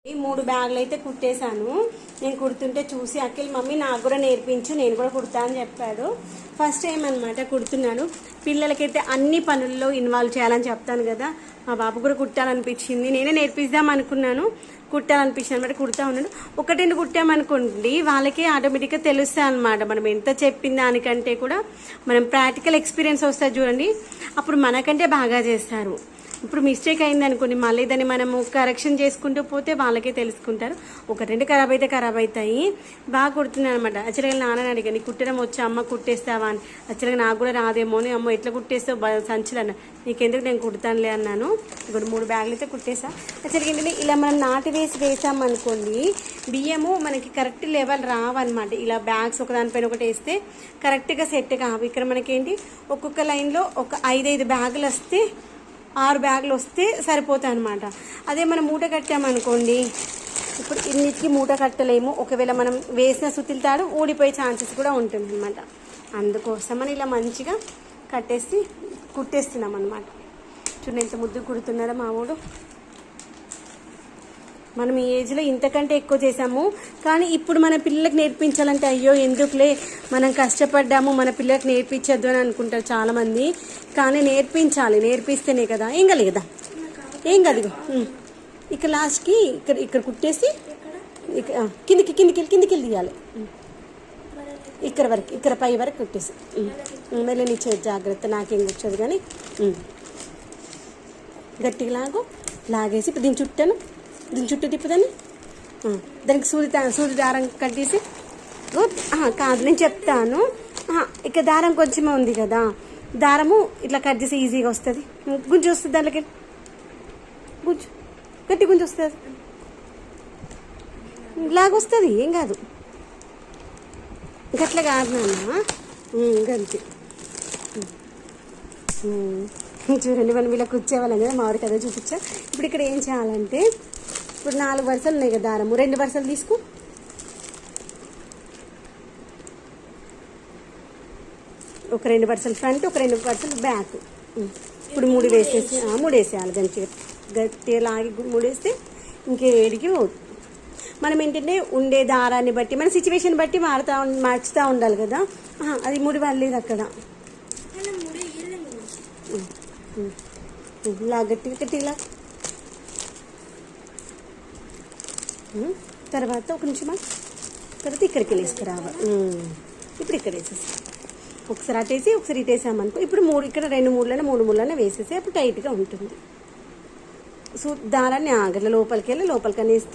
ఈ 3 బ్యాగులు అయితే కుట్టేశాను. నేను కుడుతుంటే చూసి అఖిల్ మమ్మీ నాకు కూడా నేర్పించు, నేను కూడా కుడతా అని చెప్పాడు. ఫస్ట్ టైం అనమాట కుడుతున్నాను. పిల్లలకైతే అన్ని పనుల్లో ఇన్వాల్వ్ చేయాలని చెప్తాను కదా, మా బాబు కూడా కుట్టాలనిపించింది. నేనే నేర్పిద్దాం అనుకున్నాను, కుట్టాలనిపించింది అనమాట. కుడతా ఉన్నాను. ఒకటి రెండు కుట్టామనుకోండి వాళ్ళకి ఆటోమేటిక్గా తెలుస్తాయి అనమాట. మనం ఎంత చెప్పిన దానికంటే కూడా మనం ప్రాక్టికల్ ఎక్స్పీరియన్స్ వస్తుంది చూడండి, అప్పుడు మనకంటే బాగా చేస్తారు. ఇప్పుడు మిస్టేక్ అయింది అనుకోండి, మళ్ళీ దాన్ని మనము కరెక్షన్ చేసుకుంటూ పోతే వాళ్ళకే తెలుసుకుంటారు. ఒక రెండు ఖరాబ్ అయితే ఖరాబ్ అవుతాయి. బాగా కుడుతున్నాను అనమాట. యాక్చువల్గా నాన్నని అడిగాను, కుట్టడం వచ్చి అమ్మ కుట్టేస్తావా అని. యాక్చువల్గా నాకు కూడా రాదేమో అని, అమ్మ ఎట్లా కుట్టేస్తావు సంచులు అన్న. నీకెందుకు, నేను కుడతానులే అన్నాను. ఇప్పుడు 3 బ్యాగులు అయితే కుట్టేసా. యాక్చువల్గా ఏంటంటే ఇలా మనం నాటి వేసామనుకోండి, బియ్యము మనకి కరెక్ట్ లెవెల్ రావన్నమాట. ఇలా బ్యాగ్స్ ఒకదానిపైన ఒకటి వేస్తే కరెక్ట్గా సెట్ కావు. ఇక్కడ మనకేంటి ఒక్కొక్క లైన్లో ఒక 5 బ్యాగులు వస్తే 6 బ్యాగులు వస్తే సరిపోతాయి అనమాట. అదే మనం మూట కట్టామనుకోండి, ఇప్పుడు ఇన్నిటికి మూట కట్టలేము. ఒకవేళ మనం వేసిన సుతిల తాడు ఊడిపోయే ఛాన్సెస్ కూడా ఉంటుంది అనమాట. అందుకోసమని ఇలా మంచిగా కట్టేసి కుట్టేస్తున్నాం అనమాట. చూడండి ఎంత ముద్దు కుడుతున్నాడో మా ఊడు. మనం ఈ ఏజ్లో ఇంతకంటే ఎక్కువ చేసాము, కానీ ఇప్పుడు మన పిల్లలకు నేర్పించాలంటే అయ్యో ఎందుకులే మనం కష్టపడ్డాము, మన పిల్లలకు నేర్పించద్దు అని అనుకుంటారు చాలామంది. కానీ నేర్పించాలి, నేర్పిస్తేనే కదా. ఏం కాదు కదా, ఏం కాదు. ఇక్కడ లాస్ట్కి ఇక్కడ కుట్టేసి కిందికి తీయాలి. ఇక్కడ వరకు, ఇక్కడ పై వరకు కుట్టేసి మళ్ళీ నీ చేతి జాగ్రత్త, నాకేం కూర్చోదు కానీ గట్టిగా లాగేసి ఇప్పుడు దీని చుట్టూ తిప్పుదని దానికి సూది దారం కట్టేసి, కాదు నేను చెప్తాను. ఇక్కడ దారం కొంచెమే ఉంది కదా, దారము ఇట్లా కట్ చేసి ఈజీగా వస్తుంది. గుంజు వస్తుంది, దాంట్లోకి గట్టి గుంజు వస్తుంది, లాగొస్తుంది, ఏం కాదు. గట్ల కాదు నాన్న, గంతి. చూడండి మనం ఇలా కూర్చోవాలని కదా మామిడి కదా చూపించా. ఇప్పుడు ఇక్కడ ఏం చేయాలంటే, ఇప్పుడు 4 వరుసలు ఉన్నాయి కదా, దారము 2 వరుసలు తీసుకో. ఒక 2 వరుసలు ఫ్రంట్, ఒక 2 వరుసలు బ్యాక్. ఇప్పుడు 3 వేసేసి 3 వేసేయాలి. గట్టిగా లాగి 3 వేస్తే ఇంకేడికి పోదు. మనం ఏంటంటే ఉండే దారాన్ని బట్టి మన సిచ్యువేషన్ బట్టి మార్చుతూ ఉండాలి కదా. అది 3 వాళ్ళేది అక్కడ. ఇలా గట్టిగా తర్వాత ఒక నిమిషం తర్వాత ఇక్కడికి వేసుకురావాలి. ఇప్పుడు ఇక్కడ వేసేసి ఒకసారి అటేసి ఒకసారి ఇటేసామనుకో, ఇప్పుడు 3 ఇక్కడ 2 మూలన వేసేసి అప్పుడు టైట్గా ఉంటుంది. దారాన్ని ఆగట్ల లోపలికి వెళ్ళి లోపలికి అనేస్తే